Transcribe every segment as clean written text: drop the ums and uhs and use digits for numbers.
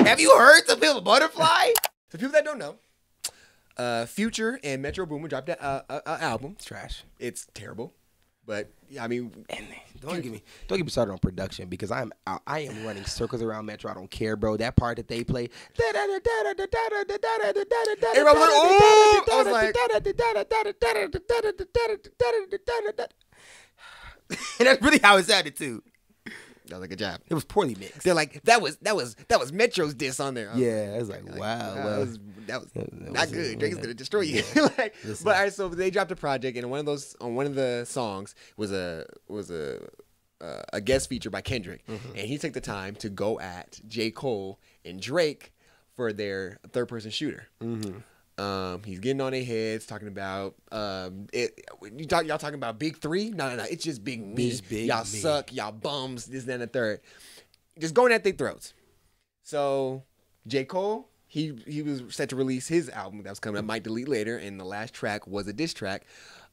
Have you heard the Pimp a Butterfly? For people that don't know, Future and Metro Boomin dropped that album. It's trash. It's terrible. But I mean, don't get me started on production because I am running circles around Metro. I don't care, bro. That part that they play. Everybody was like, "Oh!" I was like, and that's really how it sounded too. That was a good job. It was poorly mixed. They're like, that was Metro's diss on there. Yeah, I was like, wow. Well, that was not good. Drake's gonna destroy you. Like, but all right, so they dropped a project, and on one of the songs was a guest feature by Kendrick, and he took the time to go at J. Cole and Drake for their third-person shooter. He's getting on their heads, talking about y'all talking about big three? No, it's just big me. Y'all suck, y'all bums, this, that, and the third. Just going at their throats. So J. Cole, he was set to release his album that was coming up, Might Delete Later, and the last track was a diss track.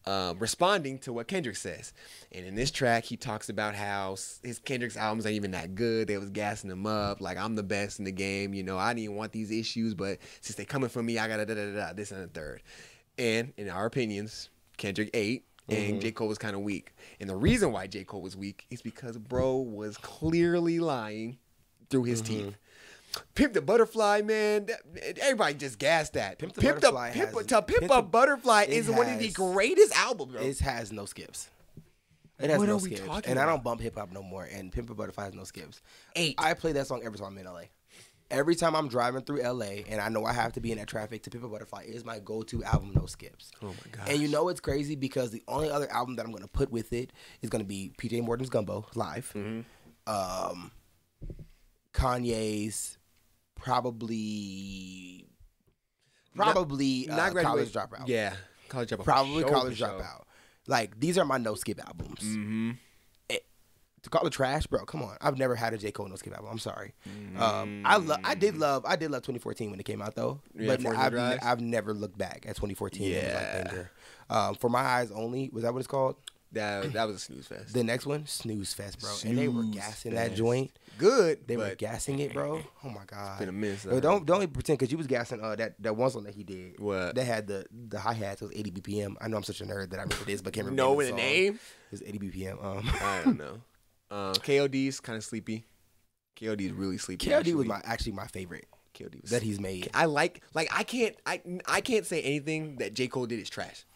Responding to what Kendrick says. And in this track, he talks about how Kendrick's albums ain't even that good. They was gassing him up. Like, I'm the best in the game. You know, I didn't want these issues, but since they coming from me, I got to da-da-da-da, this and the third. And in our opinions, Kendrick ate, and J. Cole was kind of weak. And the reason why J. Cole was weak is because bro was clearly lying through his teeth. Pimp the Butterfly, man. Everybody just gassed that. Pimp a Butterfly is one of the greatest albums, bro. It has no skips. It has no skips. And I don't bump hip hop no more. And Pimp a Butterfly has no skips. I play that song every time I'm in LA. Every time I'm driving through LA and I know I have to be in that traffic, to Pimp a Butterfly is my go-to album, no skips. Oh my god. And you know it's crazy because the only other album that I'm gonna put with it is gonna be PJ Morton's Gumbo live. Kanye's Probably College Dropout. Yeah, College Dropout. Probably College Dropout. Like, these are my no skip albums. To call it trash, bro, come on. I've never had a J. Cole no skip album. I'm sorry. I did love 2014 when it came out though. Yeah, but I've never looked back at 2014. Yeah. For My Eyes Only, was that what it's called? That was a snooze fest. The next one, Snooze Fest, bro. And they were gassing that joint. Good. They were gassing it, bro. Oh my god. It's been a miss. Don't even pretend, because you was gassing that one song that he did. What? That had the hi hats. It was 80 BPM. I know I'm such a nerd that I remember this, but can't remember. Know the name? It was 80 BPM. I don't know. KOD's kind of sleepy. KOD's really sleepy. KOD was actually my favorite. KOD was that he's made. I I can't say anything that J. Cole did is trash.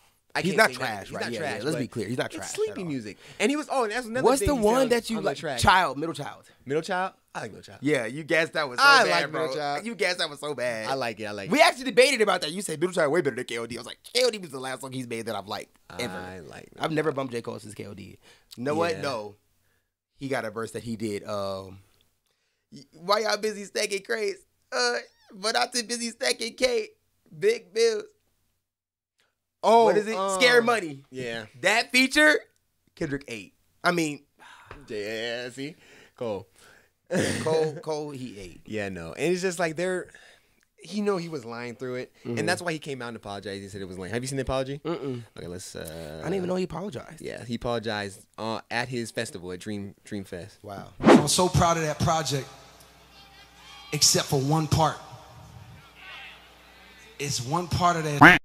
He's not trash, right? He's not trash. Let's be clear. He's not trash. It's sleepy music. And he was, and that's another What's thing. What's the one that you like? Middle Child. Middle Child? I like Middle Child. Yeah, you gassed that one so bad, like bro. Middle Child. You gassed that one so bad. I like it. We actually debated about that. You said Middle Child way better than KOD. I was like, KOD was the last song he's made that I've liked ever. I've never bumped J. Cole since KOD. You know what? No. He got a verse that he did. Why y'all busy stacking crates? But I'm too busy stacking cake. Big bills. Oh, what is it? Scare Money. Yeah. That feature, Kendrick ate. I mean, yeah, see? Cole, he ate. Yeah, no. And it's just like he knew he was lying through it. And that's why he came out and apologized. He said it was lame. Have you seen the apology? Okay, let's... I didn't even know he apologized. Yeah, he apologized at his festival at Dream Fest. Wow. I'm so proud of that project, except for one part. It's one part of that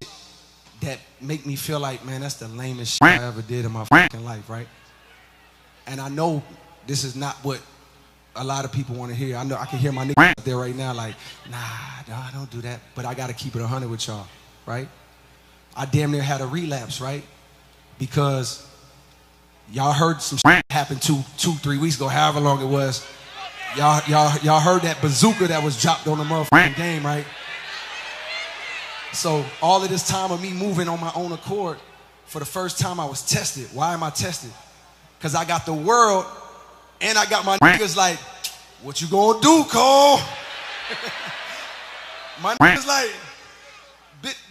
that make me feel like, man, that's the lamest shit I ever did in my fucking life, right? And I know this is not what a lot of people want to hear. I know I can hear my niggas out there right now like, nah, don't do that. But I got to keep it 100 with y'all, right? I damn near had a relapse, right? Because y'all heard some shit happen 2-3 weeks ago, however long it was. Y'all heard that bazooka that was dropped on the motherfucking game, right? So all of this time of me moving on my own accord, for the first time I was tested. Why am I tested? Because I got the world and I got my niggas like, what you gonna do, Cole? My niggas like,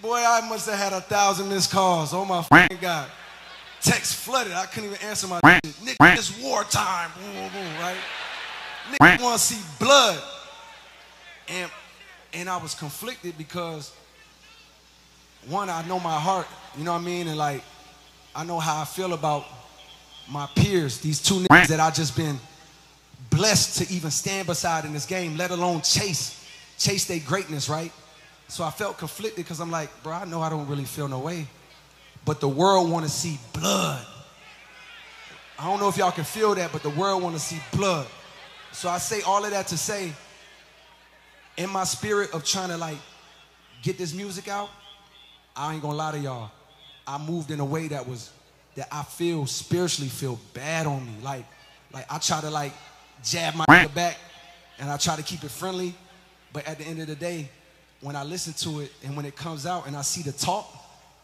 boy, I must have had 1,000 missed calls. Oh my fucking God. Text flooded. I couldn't even answer my shit. Nigga, it's wartime. Right? Nigga want to see blood. And I was conflicted because, one, I know my heart, you know what I mean? And like, I know how I feel about my peers, these two niggas that I just been blessed to even stand beside in this game, let alone chase chase their greatness, right? So I felt conflicted because I'm like, bro, I know I don't really feel no way, but the world want to see blood. I don't know if y'all can feel that, but the world want to see blood. So I say all of that to say, in my spirit of trying to like get this music out, I ain't gonna lie to y'all, I moved in a way that I feel spiritually feel bad on me. Like I try to like jab my back and I try to keep it friendly, but at the end of the day, when I listen to it and when it comes out and I see the talk,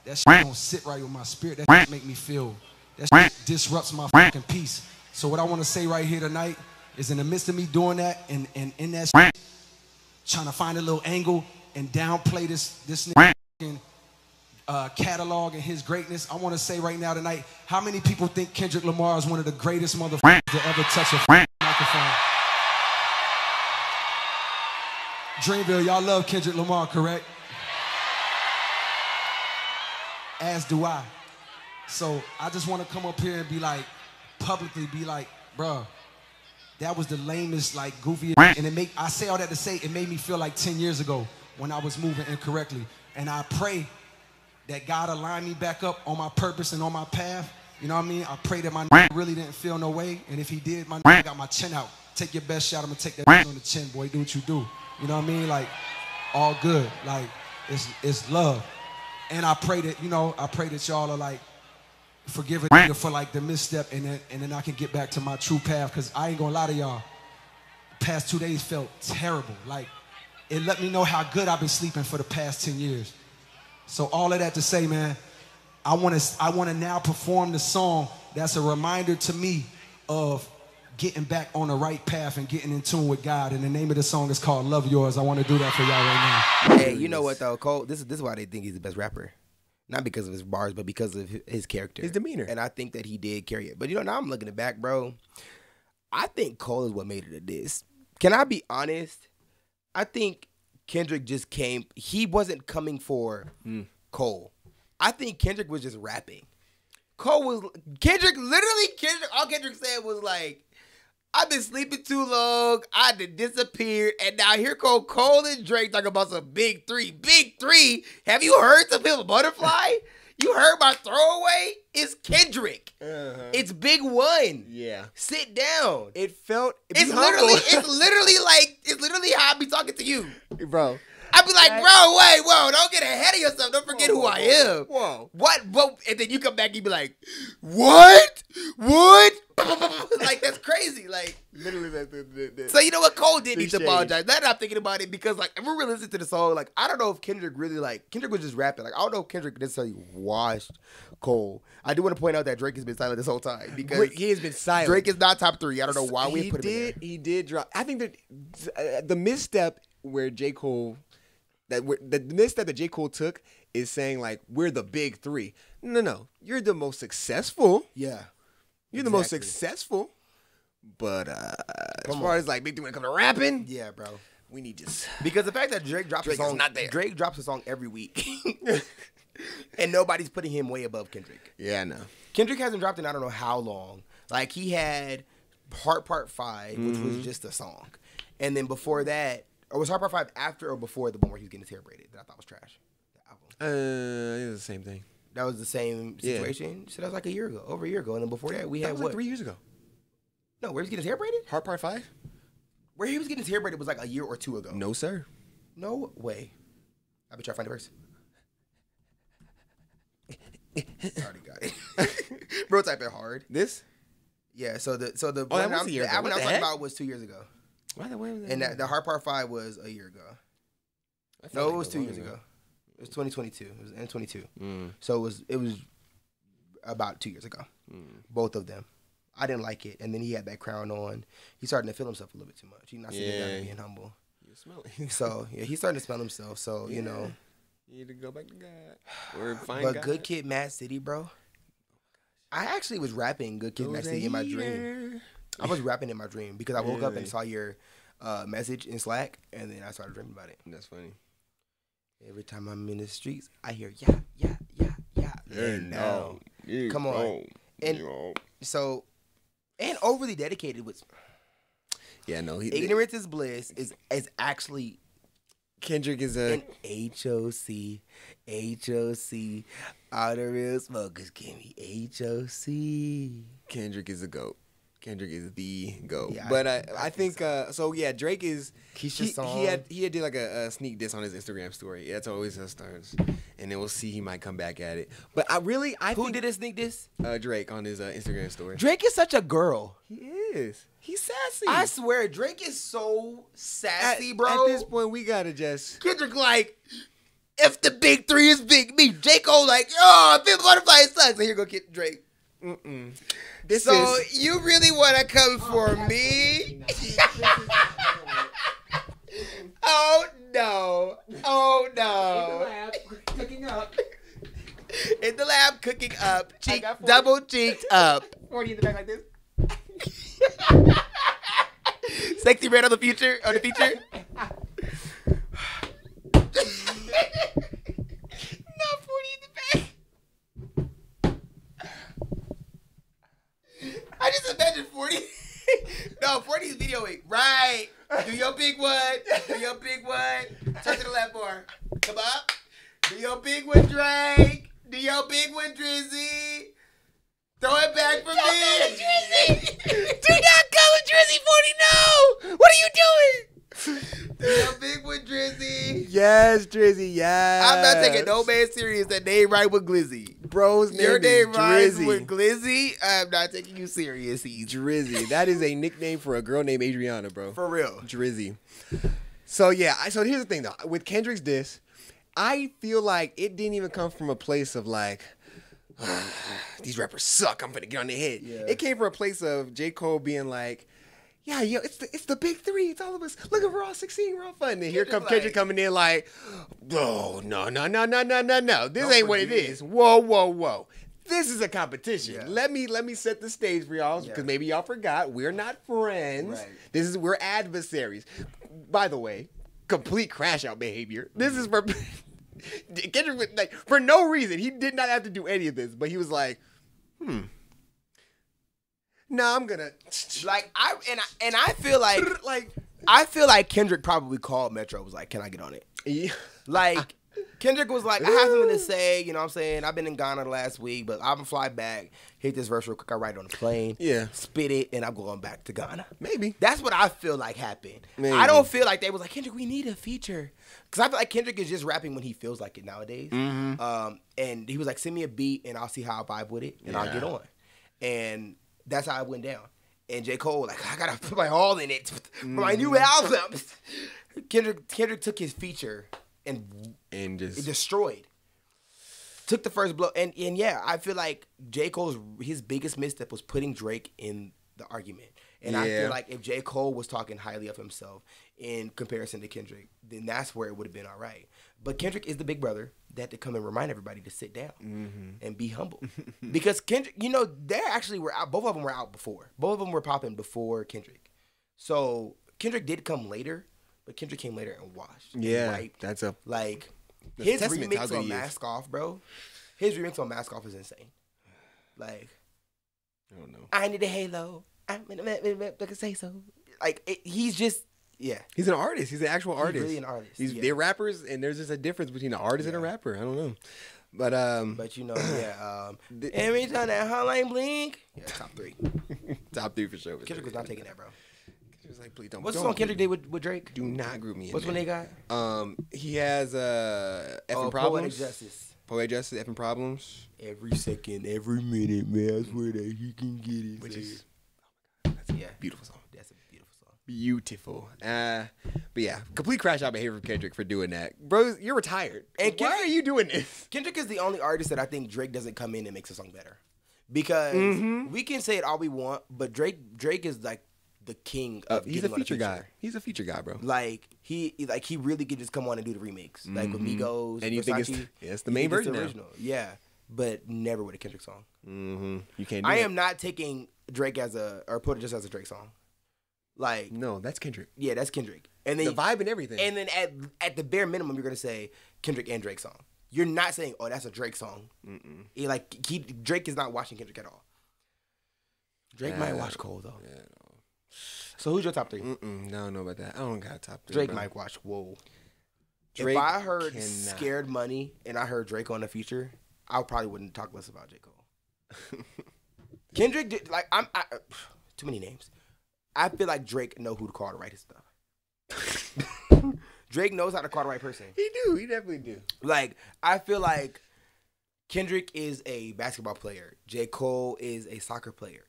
that shit don't sit right with my spirit. That shit make me feel, that shit disrupts my fucking peace. So what I want to say right here tonight is, in the midst of me doing that and in that shit, trying to find a little angle and downplay this nigga catalog and his greatness, I want to say right now tonight, how many people think Kendrick Lamar is one of the greatest motherfuckers to ever touch a microphone? Dreamville, y'all love Kendrick Lamar, correct? As do I. So I just want to come up here and be like, publicly be like, bruh, that was the lamest, like, goofiest, and I say all that to say, it made me feel like 10 years ago when I was moving incorrectly. And I pray that God align me back up on my purpose and on my path. You know what I mean? I pray that my really didn't feel no way, and if he did, my got my chin out. Take your best shot, I'm gonna take that on the chin, boy, do what you do. You know what I mean? Like, all good. Like, it's love. And I pray that, I pray that y'all are like, forgive a nigga for like the misstep, and then I can get back to my true path, because I ain't gonna lie to y'all, the past 2 days felt terrible. Like, it let me know how good I've been sleeping for the past 10 years. So all of that to say, man, I wanna now perform the song that's a reminder to me of getting back on the right path and getting in tune with God. And the name of the song is called Love Yours. I want to do that for y'all right now. Hey, you know what though, Cole? This is why they think he's the best rapper. Not because of his bars, but because of his character. His demeanor. And I think that he did carry it. But now I'm looking back, bro. I think Cole is what made it a diss. Can I be honest? I think Kendrick just he wasn't coming for Cole. I think Kendrick was just rapping. Kendrick, all Kendrick said was like, I've been sleeping too long. I done disappeared. And now here go Cole and Drake talking about some big three. Big three? Have you heard some Pimp a Butterfly? You heard my throwaway? It's Kendrick. It's Big One. Yeah. Sit down. It's literally how I be talking to you. Bro. I be like, whoa, don't get ahead of yourself. Don't forget who I am. Whoa. What? And then you come back and you be like, what? Like, that's crazy. Like, literally. So you know what? Cole did need to apologize. Now that I'm thinking about it, because like, if we really listen to the song, like, I don't know if Kendrick was just rapping. Like, I don't know if Kendrick necessarily washed Cole. I do want to point out that Drake has been silent this whole time, because he has been silent. Drake is not top 3. I don't know why we put him in there. He did drop. I think that the misstep where J. Cole. The misstep that J. Cole took is saying, like, we're the big 3. No. You're the most successful. Yeah. You're the most successful. But as far as, like, big 3 when it comes to rapping. Yeah, bro. We need this. Because the fact that Drake drops a song. Drake drops a song every week. And nobody's putting him way above Kendrick. Yeah, I know. Kendrick hasn't dropped in I don't know how long. Like, he had Heart Part 5, which was just a song. And then before that, or was Heart Part 5 after or before the one where he was getting his hair braided that I thought was trash? The album. It was the same thing. That was the same situation? Yeah. So that was like over a year ago. And then before that, we had was what? Like 3 years ago. No, where he was getting his hair braided? Heart Part 5? Where he was getting his hair braided was like a year or 2 ago. No, sir. No way. I bet you I'll find it first. I already got it. Bro, type it hard. This? Yeah, so the album I was talking about was 2 years ago. Why was that? And the Heart Part 5 was a year ago. No, it was 2 years ago. It was 2022. It was in 22. So it was about 2 years ago. Both of them. I didn't like it. And then he had that crown on. He's starting to feel himself a little bit too much. He's not sitting down and being humble. You smell it. So, yeah, he's starting to smell himself. So, you know. You need to go back to God. Or find but God. Good Kid, Mad City, bro. I actually was rapping Good Kid, Mad City in my dream. I was rapping in my dream because I woke up and saw your message in Slack, and then I started dreaming about it. That's funny. Every time I'm in the streets, I hear yeah. No. Come on. And so, and overly dedicated was. Yeah, no. Ignorance is bliss is actually Kendrick is a HOC, all the real smokers give me HOC. Kendrick is a GOAT. Kendrick is the GOAT. Yeah, but I think so. Yeah, Drake is. Keisha's song. He had did like a sneak diss on his Instagram story. That's always how it starts, and then we'll see. He might come back at it. But I Who think did a sneak diss? Drake on his Instagram story. Drake is such a girl. He is. He's sassy. I swear, Drake is so sassy, bro. At this point, we gotta just. Kendrick like, if the big three is big me. J. Cole like, oh, Pimp Butterfly sucks. And here go Drake. So you really want to come for me? Oh no! Oh no! In the lab, cooking up, double cheeked up. 40 in the back like this. Sexy red on the future, on the feature. Not 40 in the back. I just imagine 40. No, 40 is videoing. Right. Do your big one. Do your big one. Turn to the left more. Come up. Do your big one, Drake. Do your big one, Drizzy. Throw it back for me. Drizzy. Do not call him Drizzy 40. No. What are you doing? Do your big one, Drizzy. Yes, Drizzy. Yes. I'm not taking no man serious that name right with Glizzy. Bro's name Your name is rhymes Drizzy. with Glizzy. I'm not taking you serious. He's Drizzy. That is a nickname for a girl named Adriana, bro. for real. Drizzy. So yeah, so here's the thing though. With Kendrick's diss, I feel like it didn't even come from a place of like, these rappers suck. I'm gonna get on their head. Yeah. It came from a place of J. Cole being like, yeah, yo, it's the big three. It's all of us. Look, we're all 16. We're all fun. And here comes Kendrick coming in like, oh, no. This ain't what it is. Whoa. This is a competition. Yeah. Let me set the stage for y'all because maybe y'all forgot we're not friends. Right. We're adversaries. By the way, complete crash out behavior. This is for Kendrick, like, for no reason. He did not have to do any of this, but he was like, no, I'm gonna Like I feel like I feel like Kendrick probably called Metro, was like, can I get on it? Yeah. Like Kendrick was like, I have something to say, you know what I'm saying? I've been in Ghana the last week, but I'm gonna fly back, hit this verse real quick, I write it on the plane, spit it, and I'm going back to Ghana. Maybe. That's what I feel like happened. Maybe. I don't feel like they was like, Kendrick, we need a feature. Because I feel like Kendrick is just rapping when he feels like it nowadays. And he was like, send me a beat and I'll see how I vibe with it and I'll get on. And that's how it went down. And J. Cole, like, I gotta put my all in it for my new album. Kendrick took his feature and just destroyed. Took the first blow. And yeah, I feel like J. Cole's, his biggest misstep was putting Drake in the argument. And I feel like if J. Cole was talking highly of himself in comparison to Kendrick, then that's where it would have been all right. But Kendrick is the big brother that had to come and remind everybody to sit down and be humble. Because Kendrick, you know, they actually were out. Both of them were out before. Both of them were popping before Kendrick. So Kendrick did come later, but Kendrick came later and washed. Yeah, and wiped. that's a like his testament to how remix good on he is. Mask Off, bro. His remix on Mask Off is insane. Like, I don't know. I need a halo. I'm in a I can say so. Like he's just He's an artist. He's an actual artist. He's really an artist. They're rappers, and there's just a difference between an artist and a rapper. I don't know, but you know, every time that hotline blink, top three. Top three for sure. Kendrick was not taking that, bro. He was like, please don't. What's the song Kendrick did with Drake? Do not group me in. What's one they got? He has effing problems. Poetic Justice. Poetic Justice, effing problems. Every second, every minute, man. I swear that he can get it. Which is, oh my God, that's a beautiful song. That's a beautiful song. Beautiful. But yeah, complete crash out behavior from Kendrick for doing that. Bro, you're retired. And why are you doing this? Kendrick is the only artist that I think Drake doesn't come in and makes a song better. Because we can say it all we want, but Drake is like the king of he's a feature guy. He's a feature guy, bro. Like he really could just come on and do the remix. Like with Migos. And you Versace, think it's the main version the now. original. Yeah. But never with a Kendrick song. You can't do I it. am not taking Drake or put it just as a Drake song. Like no, that's Kendrick. Yeah, that's Kendrick. And then the vibe and everything. And then at the bare minimum, you're gonna say Kendrick and Drake song. You're not saying, oh, that's a Drake song. Drake is not watching Kendrick at all. Drake might watch Cole though. Yeah, no. So who's your top three? No, I don't know about that. I don't got a top three. Drake bro. might watch. Whoa. If I heard Scared Money and I heard Drake on the feature, I probably wouldn't talk less about J. Cole. Kendrick, too many names. I feel like Drake know who to call to write his stuff. Drake knows how to call the right person. He do. He definitely do. Like, I feel like Kendrick is a basketball player. J. Cole is a soccer player.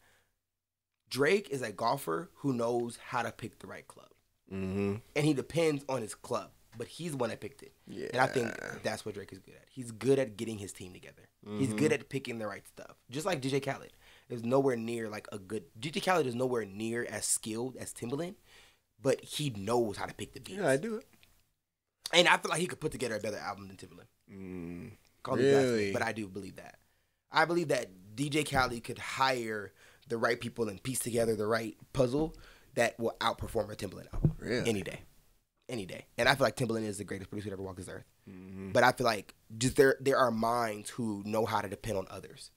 Drake is a golfer who knows how to pick the right club. Mm-hmm. And he depends on his club. But he's the one that picked it. Yeah. And I think that's what Drake is good at. He's good at getting his team together. Mm-hmm. He's good at picking the right stuff. Just like DJ Khaled is nowhere near like a good... DJ Khaled is nowhere near as skilled as Timbaland, but he knows how to pick the beats. Yeah, I do it. And I feel like he could put together a better album than Timbaland. Call me blasphemy, but I do believe that. I believe that DJ Khaled could hire the right people and piece together the right puzzle that will outperform a Timbaland album any day. Any day. And I feel like Timbaland is the greatest producer to ever walk this earth. Mm-hmm. But I feel like just there are minds who know how to depend on others.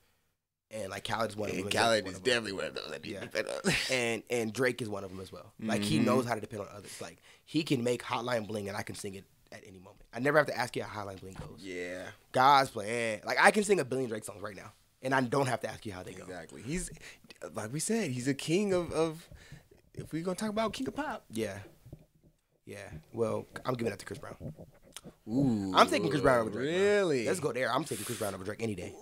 And like Khaled is one of them. Khaled is definitely one of those that depend on. And Drake is one of them as well. Like he knows how to depend on others. Like he can make Hotline Bling and I can sing it at any moment. I never have to ask you how Hotline Bling goes. Yeah. God's plan. Like I can sing a billion Drake songs right now. And I don't have to ask you how they go. Exactly. He's, like we said, he's a king of if we're going to talk about king of pop. Yeah. Yeah. Well, I'm giving that to Chris Brown. Ooh. I'm taking Chris Brown over Drake. Really? Let's go there. I'm taking Chris Brown over Drake any day.